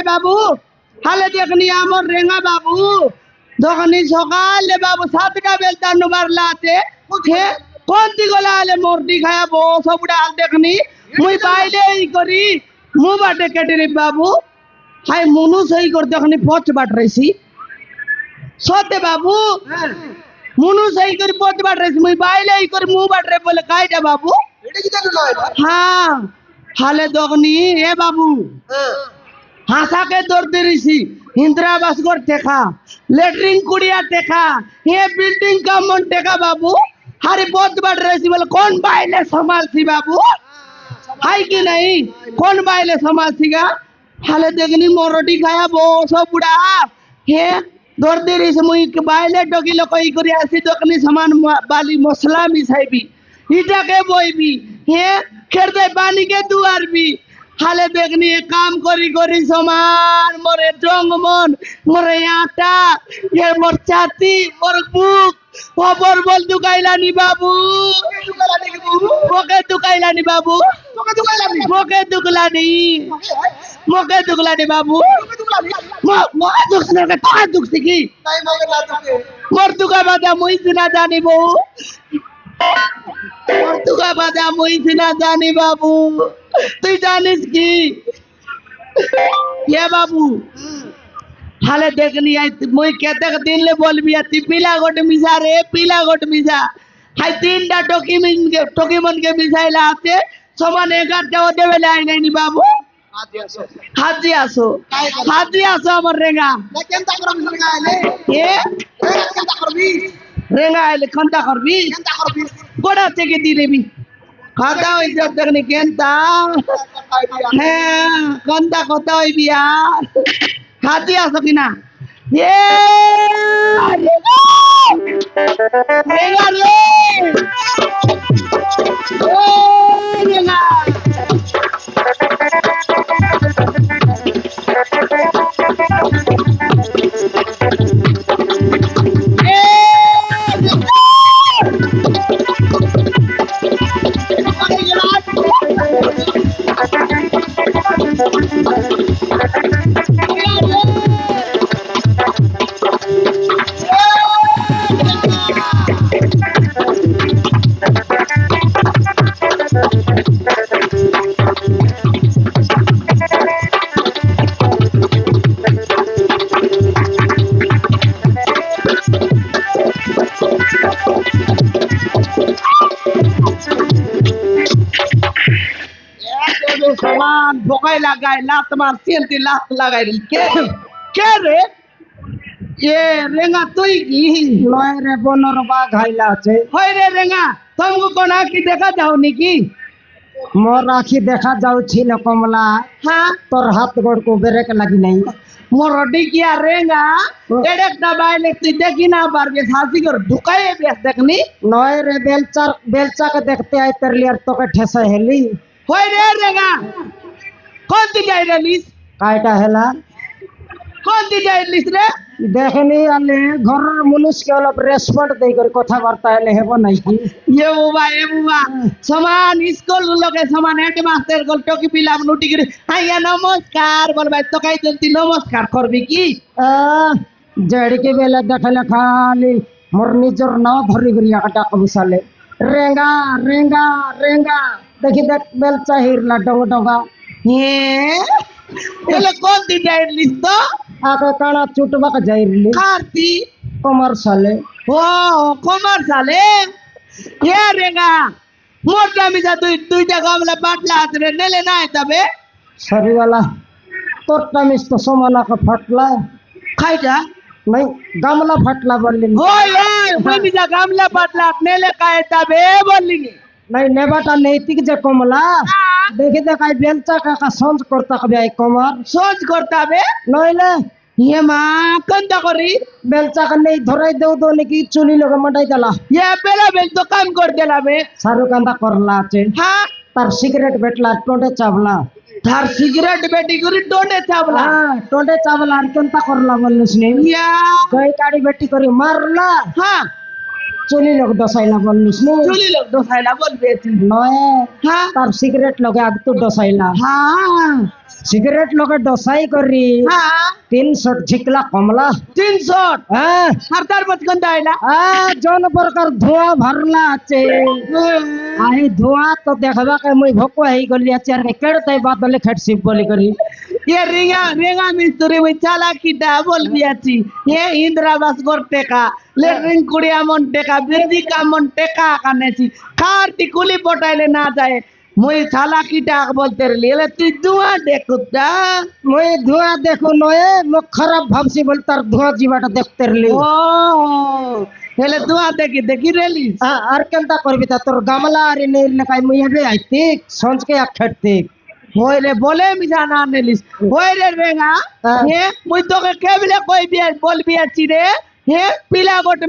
বাবু হালে দেখনি আমার রেঙ্গা বাবু দোকানি সকালে বাবু 7টা বেলতা নুবার লাতে কোন দিগলা আলে মোরটি খায়াবো সবুড়া হাল দেখনি মুই বাইলে ই করি মু বাটে কেটে রে বাবু হাই মুনু সই করে দেখনি পচ বাট রেছি সতে বাবু মুনু সই করে পচ বাট রেছি মুই বাইলে ই করে মু বাট রে বলে কাইটা বাবু এটা কি জানো লয় হ্যাঁ হালে দেখনি এ বাবু হাসাকে দৌড় দিয়েছি ইন্দিরাবাস ঘর টেকা লেটরিন কুড়িয়া টেকা এ বিল্ডিং কামন টেকা বাবু হারে বহুত বাট রয়েছি বলে কোন বাইলে संभालसी बाबू हाय कि नहीं कौन बाइले संभालसी गा हाले देखनी मोरटी खाया बो सब बुढ़ा हे दौड़ दे रही से मुई बाइले डोगी लोग कोई करी ऐसी दोकनी सामान बाली मसला मिसाइबी इटा के बोईबी हे खेर दे पानी के दुआर भी हाले देखनी एक काम करी करी समान मोरे जंग मन मोरे आटा ये मोर छाती मोर बुक खबर बोल दुकाइलानी बाबू मोके दुकाइलानी बाबू मोके दुकलानी बाबू मोके दुखने के तो दुख सिकी मोर दुका बादा मुई सिना जानी बहू मोर दुका बादा मुई सिना जानी बाबू তুই জানিস কি ये बाबू हाले देखनी आई मुई केते दिन ले बोलबी ती पीला गोट मिसा रे पीला गोट मिसा हाय 3टा टोकी मन के मिसाइला आते समान 11टा ओ देवेले आई नहीं बाबू हाजी आसो हमर रेंगा केनता करम रेंगा आले ए केनता करबी रेंगा आले खंता करबी गोड़ा থেকে দিরেবি खाता होई जब तक नहीं केनता है कंदा कोता होई बिया खाती आ सकिना ये रेगा रे ओ रेगा सामान भोगाई लगाए लात मार सेंती लात लगाई के रे ये रेंगा तुई की लय रे 15 बा घाइला छे होय रे रेंगा तुमको कोन आखी देखा जाओ निकी मोर आखी देखा जाऊ छिल कमला हां तोर हाथ गोड़ को ब्रेक लगी नहीं मोर रोटी किया रेंगा एड़े दबाइले तू देखी ना बार बे सासी कर ढुकाए बेस देखनी नय रे बेलचा के देखते आय तर लियर तो के ठेसा हेली होय रे रेगा कौन दी जाय रिलीज कायटा हेला कौन दी जाय रिलीज रे देखनी आले घर मुनुष के अलग रेस्पेक्ट दे कर कथा वार्ता हेले हेबो नहीं ये बुआ समान स्कूल लोगे समान हेड मास्टर गोल टोकी पिला नुटी गिरी आया नमस्कार बोल भाई तो कहि जल्दी नमस्कार करबी की जड़ी के बेला देखले खाली मोर निजर नाव धरी गिरी आटा कबसाले रेंगा रेंगा रेंगा देखी देख बेल चाहिर ला डोंगा ये कौन दी जाइर लिस्ट तो आके काना चुटबा का जाइर ली कार्ती कमर्शियल ओ कमर्शियल ये रेगा मोटा मिजा दुईटा गामला बाटला हाथ रे नेले ना तबे सरी वाला तोरटा मिस तो सोमाना का फटला खाइजा नहीं गामला फटला बोलली ओए ओए मिजा गामला फटला नेले काए तबे बोलली नहीं नेबाटा नैतिक जे कमला देखे देखाई बेलचा का सोच करता कबे आई कमर सोच करता बे नइले ये মা কোনটা করি বেলচাকে নেই ধরাই দেও তো নাকি চুলি লোকে মাটাই দিলা ये बेला बेल तो काम कर देला बे শাহরুখান্দা করলা আছে हाँ তার সিগারেট বেটলা টোটে চাবলা थार सिगरेट बेटी गुरी डोडे चावला হ্যাঁ টোটে চাবলা আর কেনতা করলা বললিস নি या জয় কাড়ি বেটি করে মারলা हाँ চুলি লোক দসাইলা বললিস নি चुली लोग दो साइला बोल बेटी নয় हाँ তার সিগারেট লোকে আগতো ডসাইলা हाँ সিগারেট লোকে ডসাই করি हाँ 300 ঝিকলা কমলা 300 হ্যাঁ हर तार बचकन दाइला জন প্রকার ধোঁয়া ভরলা আছে আই ধোঁয়া তো দেখবা কে মুই ভোক হই গলি আছে আর কেড় তাই বাদলে খেটছিপ বলি করি ये रिंगा रिंगा मिस्त्री में चाला किटा बोल बियाची ये इंद्रावास करते का लेट्रिन कुड़िया मन टेका बिरदी का मन टेका कानेची खारती कुली पटाइले ना जाए मुई चाला किटा बोलते रही ले तू दुआ देखुता মুই ধোঁয়া দেখো নয় মুখ খারাপ ভাবছি বল তার ধোঁয়া জীবাটা দেখতে রলি ओ हेले दुआ देखी देखी रेली আর কেনতা করবি তা তোর গামলা আর নেই লেখাই মুই হবে আইতিক সঞ্জকে এক খেটতিক होय रे बोले मिसा ना नेलिस होय रे रेंगा हाँ। ये मुई तो के केबले कोई बिया बोल बियाची रे ये पीला गोट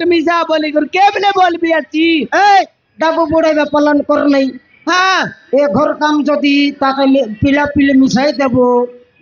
मिसा बोली कर केबले बोल बियाची এই ডাবু বুড়াইবে পালন কর নাই हाँ এ ঘর কাম যদি তাকে পিলা পিলে মিশাই দেব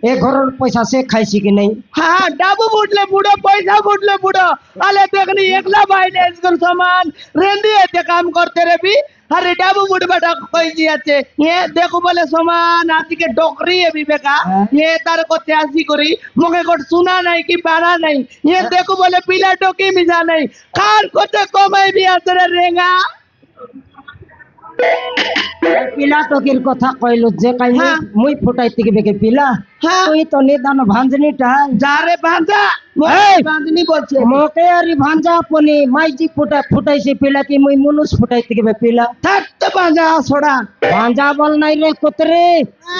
এ ঘরের পয়সা সে খাইছি কি নাই हाँ डाबू बुटले बुड़ो पैसा बुटले बुड़ो अले देखनी एकला बाइले इसकर सामान रेंदी है काम करते रे भी अरे डाबू बुट बेटा कोई जी আছে ये देखो बोले सामान आती के डोकरी है विवेका हाँ। ये तार को त्यासी करी मुके को सुना नहीं कि पाना नहीं ये देखो बोले पीला टोकी मिसा नहीं कार को तो कमाई भी आते रे रेंगा পিলা টকির কথা কইল যে কাই হ্যাঁ। মুই ফুটাই থেকে বেকে পিলা हाँ তুই তো নিদান ভাঞ্জনিটা जा रे भांजा এই! बांधनी बोलছে মোকে আরি ভাঞ্জা পনি মাইজি ফুটাইছে পিলা কি মুই মুনুষ ফুটাই থেকে বে পিলা থাকতে ভাंजा छोड़ा ভাঞ্জা বল নাই রে কোতরে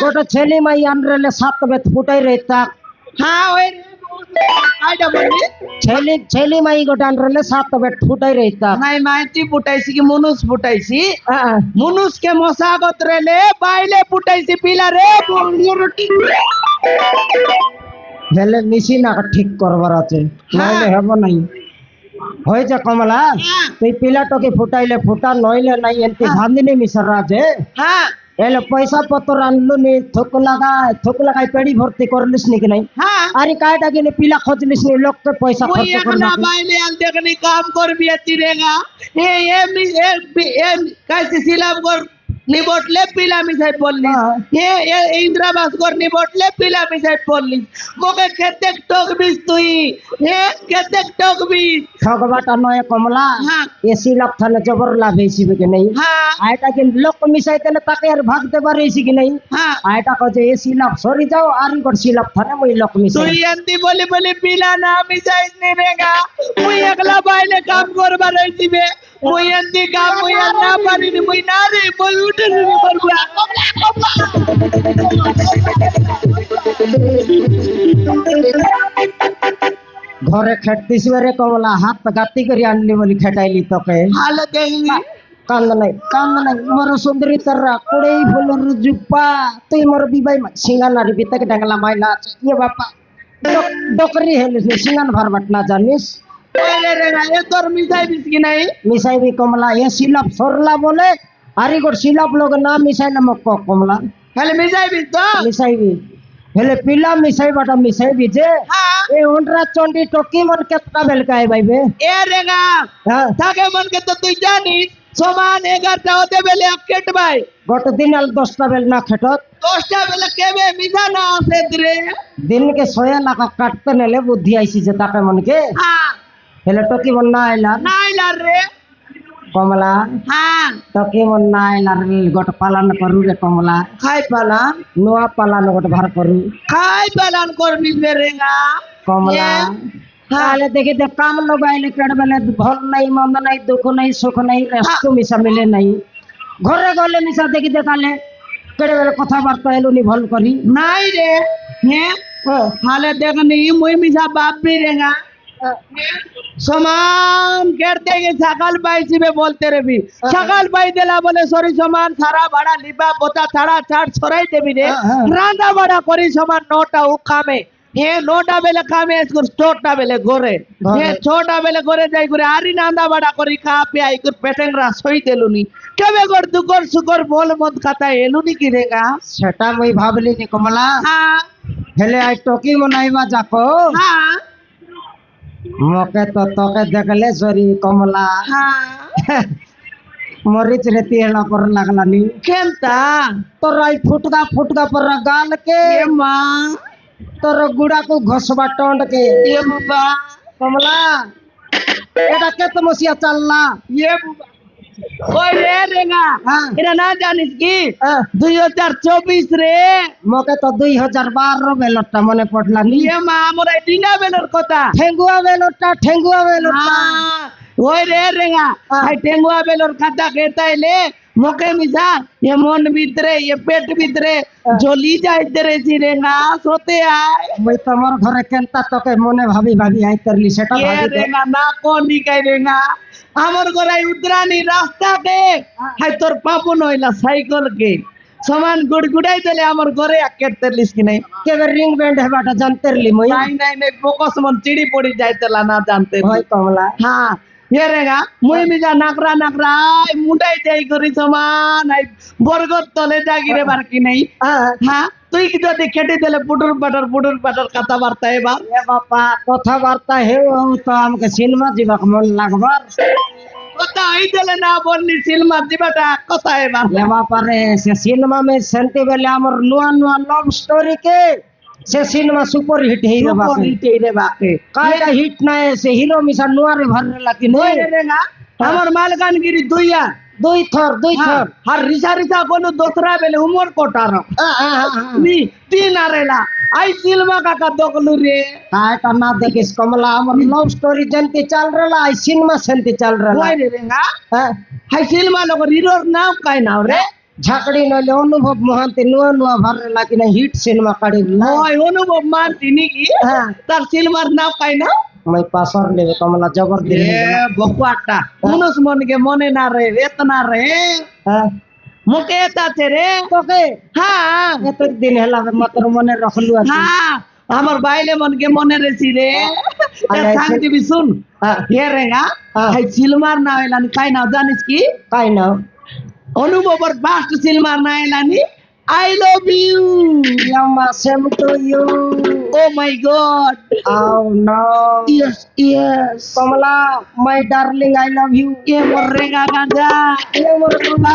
গোটা ছেলে মাই আনরেলে 7 বেত ফুটাই রে তা हाँ ओए आइडा बोली ছেলে মাই গোটা আনরেলে 7 বেত ফুটাই রে তা নাই মাইতি ফুটাইছি কি মনুষ ফুটাইছি মনুষ কে মশাগত রেলে বাইলে ফুটাইছি পিলা রে রুটি হেলে মেশিন ঠিক করবার আছে নাইলে হব নাই হয়েছে কমলা তুই পিলাটকে ফুটাইলে ফুটা নইলে নাই এনতি ভান্দিনি মিশর আছে হ্যাঁ এলে পয়সা পত্র আনলু নি থুক লাগাই পেড়ি ভর্তি করলিস নি কি নাই হ্যাঁ আরে কায়টা কিনে পিলা খোঁজলিস নি লোককে পয়সা ওই খরচ করে একলা বাইলে আল দেখনি কাম করবি চিরেগা এ কাইসি সিলাম কর নিবটলে পিলা মিশাই বললি এ ইন্দ্রাবাস কর নিবটলে পিলা মিশাই বললি মোকে কেতে টকবিস তুই এ কেতে টকবিস ঠগবাটা নয় কমলা হ্যাঁ এসি লাভ থানে জবর লাভ হয়েছি কি নাই হ্যাঁ আয়টা কিন লোক মিশাইতে না তাকে আর ভাগতে পারিছি কি নাই হ্যাঁ আয়টা কজে এসি লাভ সরি যাও আর গড়ছি লাভ থানে মই লোক মিশাই তুই এন্তি বলি বলি পিলা না মিশাইস নি রেগা মুই একলা বাইলে কাম করবার রইছিবে মুই এন্তি কাম মুই আর না পারিনি মুই না রে মুই উঠে শুরু করব ঘরে খেটতিস রে কমলা হাত গাতি করে আনলি বলি খেটাইলি তোকে হালে দেখলি কান্দ নাই মোর সুন্দরী তররা কুড়েই ফুলের জুপা তুই মোর বিবাই সিঙ্গান আর বিতাকে ডাঙ্গলা মাইলা আছে ইয়ে বাপা ডকরি হেলিস সিঙ্গান ভারবাট না জানিস ওরে রেগা এ তোর মিশাই দিস কি নাই মিশাইবি কমলা এ সিলাপ সরলা বলে আরি গোট সিলাপ লোক না মিশাইলে মক কমলা খালি মিশাই দিস তো মিশাইবি হেলে পিলা মিশাইবাটা মিশাইবি যে হ্যাঁ এ ওন্ডরা চন্ডি টকি মন কেতটা বেলকাই বাইবে এ রেগা হ্যাঁ থাকে মনকে তো তুই জানিস সমান 11টা হতে বেলে কেট ভাই গত দিন আল 10টা বেল না খেটত 10টা বেলে কেবে মিশা না আছে রে দিনকে 6 লাখ কাটতে নেলে বুদ্ধি আইছি যে তাকে মনকে হ্যাঁ হেলে টকি মন না আইলা নাইলা রে কমলা হ্যাঁ টকি মন না আইলা গোট পালন করু রে কমলা খাই পালা নোয়া পালন গোট ভার করু খাই পালন করবি রেগা কমলা তাহলে দেখি দেখ কাম লগাইলে কেড় বেলে ভাল নাই মন্দ নাই দুঃখ নাই সুখ নাই রেস্টু মিশা মিলে নাই ঘরে গলে মিশা দেখি দেখালে কেড়ে বেলে কথাবার্তা এলুনি ভাল করি নাই রে হ্যাঁ হালে দেখনি মুই মিশা বাপ भी রেগা সমান কেটে গে সকাল পাইছিবে বলতে রে বি সকাল পাই দেলা বলে সরি সমান সারা ভাড়া লিবা পোতা ছাড়া ছাড় ছড়াই দেবি রে রান্না বাড়া করি সমান 9টা উকামে हे नोटा बेले कामे इसको छोटा बेले गोरे गोरे। हे छोटा बेले गोरे जाई करे आरी नांदा बड़ा करी खा पे आई कर पेटेंग रा सोई देलुनी कबे कर दुकर सुकर बोल मत खाता एलुनी की रेगा সেটা মই ভাবলি নি কমলা हाँ হেলে আই টকি মনাইবা যাকো हाँ মকে তো তোকে দেখলে সরি কমলা हाँ মরিচ রেতি হেলা পর লাগলানি केंता তোর আই ফুটকা ফুটকা পর গাল কে ये माँ তোর গুড়া কো ঘষবা টন্ড কে ये बुबा কমলা এটা কে তো মসিয়া চাললা ये बुबा ओए रे रेगा हाँ। इरा ना जानिस की হ্যাঁ, 2024 রে মকে তো 2012 বেলটা মনে পড়লানি ये माँ मोरा डिना बेलर কথা ঠেঙ্গুয়া বেলটা ওই রে রেঙা হ্যাঁ। আই টেঙ্গুয়া বেলর খাতা খেতাইলে মুখে মিশা এ মন ভিতরে এ পেট ভিতরে জ্বলি যাইতে রেছি রেঙা সোতে আয় মই তোমার ঘরে কেনতা তোকে মনে ভাবি ভাবি আইতারলি সেটা এ ভাবি দে। রেঙা না কোনি কাই রেঙা আমার গরাই উদ্রানি রাস্তা কে হাই তোর পাপু নইলা সাইকেল কে সমান গুড়গুড়াই দিলে আমার ঘরে কেটতেলিস কি নাই কেবে রিং ব্যান্ড হেবাটা জানতেরলি মই নাই নাই নাই ফোকাস মন চিড়ি পড়ি যাইতেলা না জানতে হয় কমলা হ্যাঁ ये रेगा मुई मिजा नाकरा नाकरा आई मुंडाई जाई करी समान आई बरगत तले जागिरे बारकी नहीं হ্যাঁ, हाँ তুই কি যদি খেটে দিলে পুটুর পাটর কথা বার্তা এবার এ বাপা কথাবার্তা হেউ হেউ তো আমাকে সিনেমা যাবাক মন লাগবার কথা হই দিলে না বললি সিলমা দিবাটা কথা এবার এ বাপারে সে সিনেমা মে সেন্টি বেলে আমার নুয়া নুয়া লাভ স্টোরি কে সে সিনেমা সুপার হিট হই রে বাপে রে বাপে কাইটা হিট নাই সে হিরো মিশা নুয়ারে ভরলে লাকি ওই নই রে রেগা আমার মালকানগিরি দুইয়া দুই থর আর রিসা রিসা কোনো দোসরা বেলে উমর কোটার নি তিন আরেলা আই সিলমা কাকা দকলু রে কাইটা না দেখিস কমলা আমার লাভ স্টোরি জানতে চাল রেলা আই সিনেমা সেন্টি চাল রেলা ওই রে রেগা হ্যাঁ হাই সিলমা লোক হিরোর নাম কাই নাও রে ঝাকড়ি নইলে অনুভব মহান্তি নুয়া নুয়া ভরলে লাকি না হিট সিনেমা কাড়ি ওই অনুভব মানতি নাকি হ্যাঁ তার সিলমার নাম কাই না মই পাসর নেবে কমলা জবর দিল এ বকুয়াটা মানুষ মনকে মনে না রে এতনা রে হ্যাঁ মুখে এতাছে রে তোকে হ্যাঁ এত দিন হেলা মাত্র মনে রাখলু আছে হ্যাঁ আমার বাইলে মনকে মনে রেছি রে আরে শান্তি বি শুন হ্যাঁ হে রে গা হ্যাঁ। হাই সিলমার না এলানি কাই না জানিস কি কাই না অনুভবর ফার্স্ট সিলমার না এলানি আই লাভ ইউ ইয়ামা same to you oh my god আও no yes yes Kamala my darling I love you কে মরে গা গাঁজা এ মোর কমলা